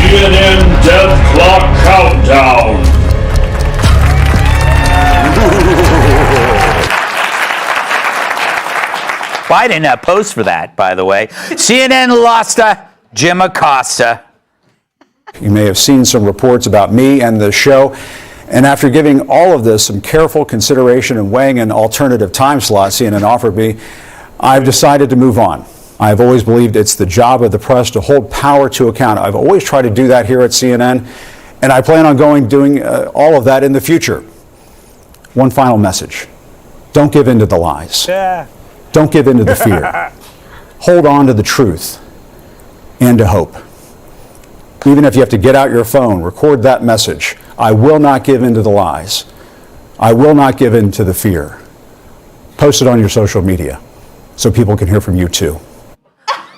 CNN Death Clock Countdown. Biden post for that, by the way. CNN lost Jim Acosta. You may have seen some reports about me and the show. And after giving all of this some careful consideration and weighing an alternative time slot CNN offered me, I've decided to move on. I've always believed it's the job of the press to hold power to account. I've always tried to do that here at CNN, and I plan on doing all of that in the future. One final message. Don't give in to the lies. Don't give in to the fear. Hold on to the truth and to hope. Even if you have to get out your phone, record that message. I will not give in to the lies. I will not give in to the fear. Post it on your social media so people can hear from you too.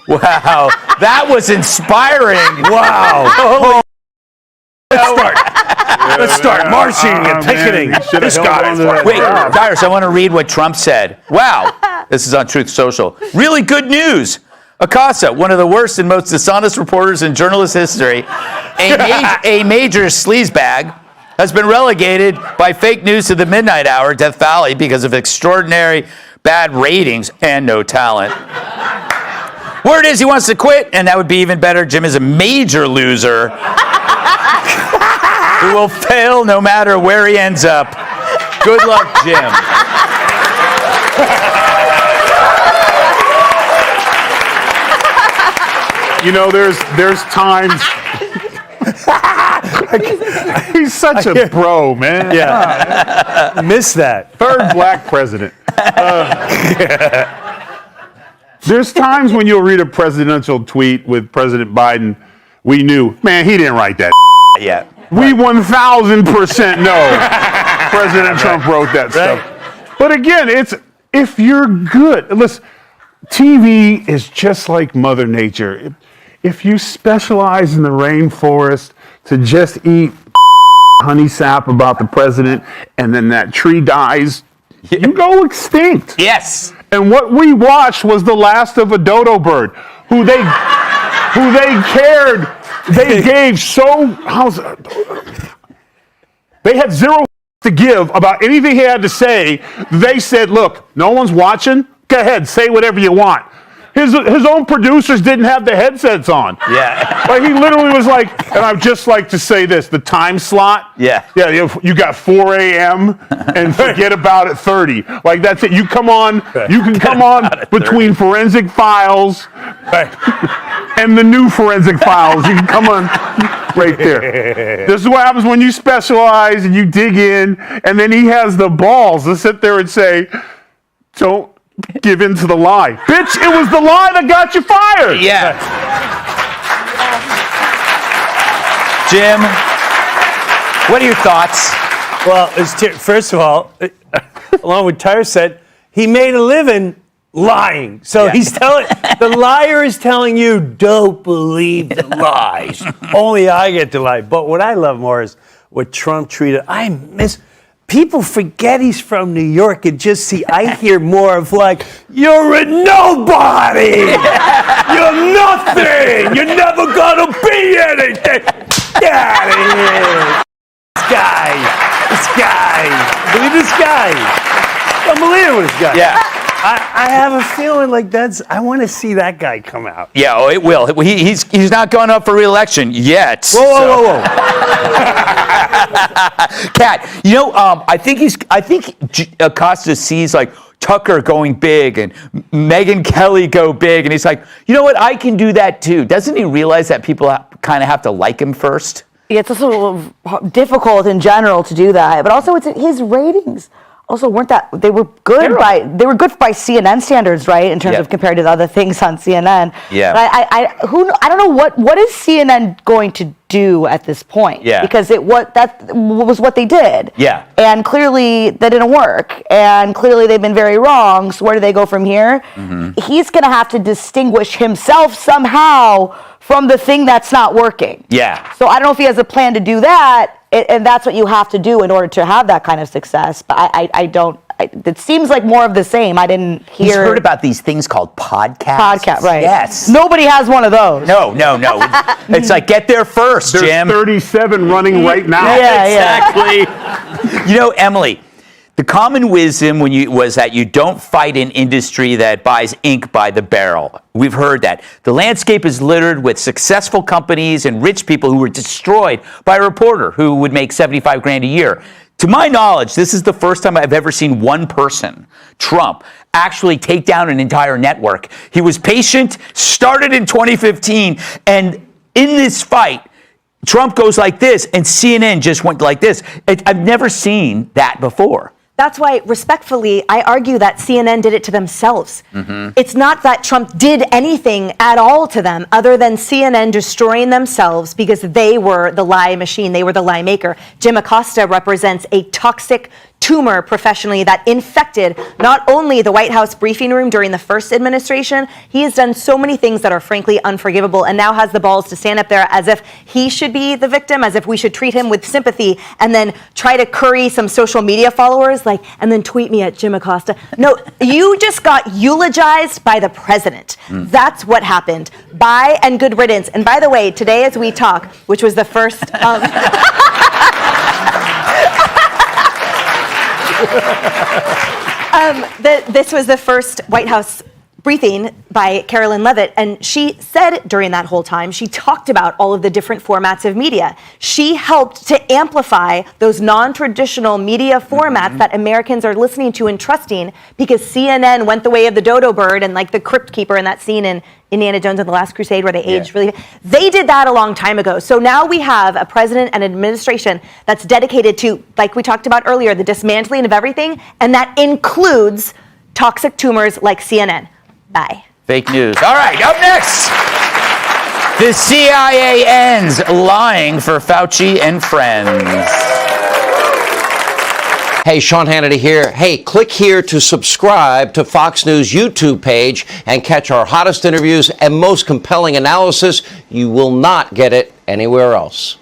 Wow, that was inspiring. Wow. Let's start marching and picketing. This guy. Wait, Cyrus, I want to read what Trump said. Wow, this is on Truth Social. Really good news. Acosta, one of the worst and most dishonest reporters in journalist history, a major sleazebag, has been relegated by fake news to the midnight hour, Death Valley, because of extraordinary bad ratings and no talent. Word is he wants to quit, and that would be even better. Jim is a major loser who will fail no matter where he ends up. Good luck, Jim. You know, there's times. He's such a bro, man. Yeah. Miss that. Third black president. There's times when you'll read a presidential tweet with President Biden. We knew, man, he didn't write that. Yeah. We 1,000% know President Trump wrote that stuff. But again, it's if you're good. Listen, TV is just like Mother Nature. If you specialize in the rainforest to just eat honey sap about the president and then that tree dies, you go extinct. Yes. And what we watched was the last of a dodo bird who they cared. They gave they had zero to give about anything he had to say. They said, look, no one's watching. Go ahead, say whatever you want. His own producers didn't have the headsets on. Yeah. Like he literally was like, and I'd just like to say this, the time slot. Yeah. Yeah, you got 4 a.m. and forget about it 30. Like that's it. You can come on between Forensic Files and the new Forensic Files. You can come on right there. This is what happens when you specialize and you dig in, and then he has the balls to sit there and say, don't give in to the lie. Bitch, it was the lie that got you fired. Yeah. Jim, what are your thoughts? Well, first of all, along with Tyre said, he made a living lying. So he's telling, the liar is telling you, don't believe the lies. Only I get to lie. But what I love more is what Trump treated. People forget he's from New York and just see, I hear more of like, you're a nobody! You're nothing! You're never gonna be anything! Get out of here! This guy! Look at this guy! Unbelievable, this guy. Yeah. I have a feeling like I want to see that guy come out. Yeah, oh, it will. He's not going up for re-election yet. Whoa. Kat, I think Acosta sees like Tucker going big and Megyn Kelly go big, and he's like, you know what, I can do that too. Doesn't he realize that people kind of have to like him first? Yeah, it's also difficult in general to do that, but also it's his ratings. Also, they were good by CNN standards, right? In terms of compared to the other things on CNN. Yeah. But I don't know what is CNN going to do at this point? Yeah. Because that was what they did. Yeah. And clearly that didn't work. And clearly they've been very wrong. So where do they go from here? Mm-hmm. He's going to have to distinguish himself somehow from the thing that's not working. Yeah. So I don't know if he has a plan to do that. And that's what you have to do in order to have that kind of success. But I don't it seems like more of the same. I didn't hear. He's heard about these things called podcasts. Podcast, right? Yes. Nobody has one of those. No. It's like, get there first, There's Jim. 37 running right now. Yeah. Exactly. Emily, the common wisdom was that you don't fight an industry that buys ink by the barrel. We've heard that. The landscape is littered with successful companies and rich people who were destroyed by a reporter who would make $75,000 a year. To my knowledge, this is the first time I've ever seen one person, Trump, actually take down an entire network. He was patient, started in 2015, and in this fight, Trump goes like this, and CNN just went like this. I've never seen that before. That's why, respectfully, I argue that CNN did it to themselves. It's not that Trump did anything at all to them other than CNN destroying themselves because they were the lie machine. They were the lie maker. Jim Acosta represents a toxic tumor professionally that infected not only the White House briefing room during the first administration, he has done so many things that are frankly unforgivable and now has the balls to stand up there as if he should be the victim, as if we should treat him with sympathy and then try to curry some social media followers and then tweet me at Jim Acosta. No, you just got eulogized by the president. That's what happened. Bye and good riddance. And by the way, today as we talk, which was the first... this was the first White House briefing by Carolyn Leavitt, and she said during that whole time, she talked about all of the different formats of media. She helped to amplify those non-traditional media formats that Americans are listening to and trusting because CNN went the way of the dodo bird and like the crypt keeper in that scene in Indiana Jones and the Last Crusade where they aged really. They did that a long time ago. So now we have a president and administration that's dedicated to, like we talked about earlier, the dismantling of everything, and that includes toxic tumors like CNN. Bye. Fake news. All right, up next. The CIA ends lying for Fauci and friends. Hey, Sean Hannity here. Hey, click here to subscribe to Fox News YouTube page and catch our hottest interviews and most compelling analysis. You will not get it anywhere else.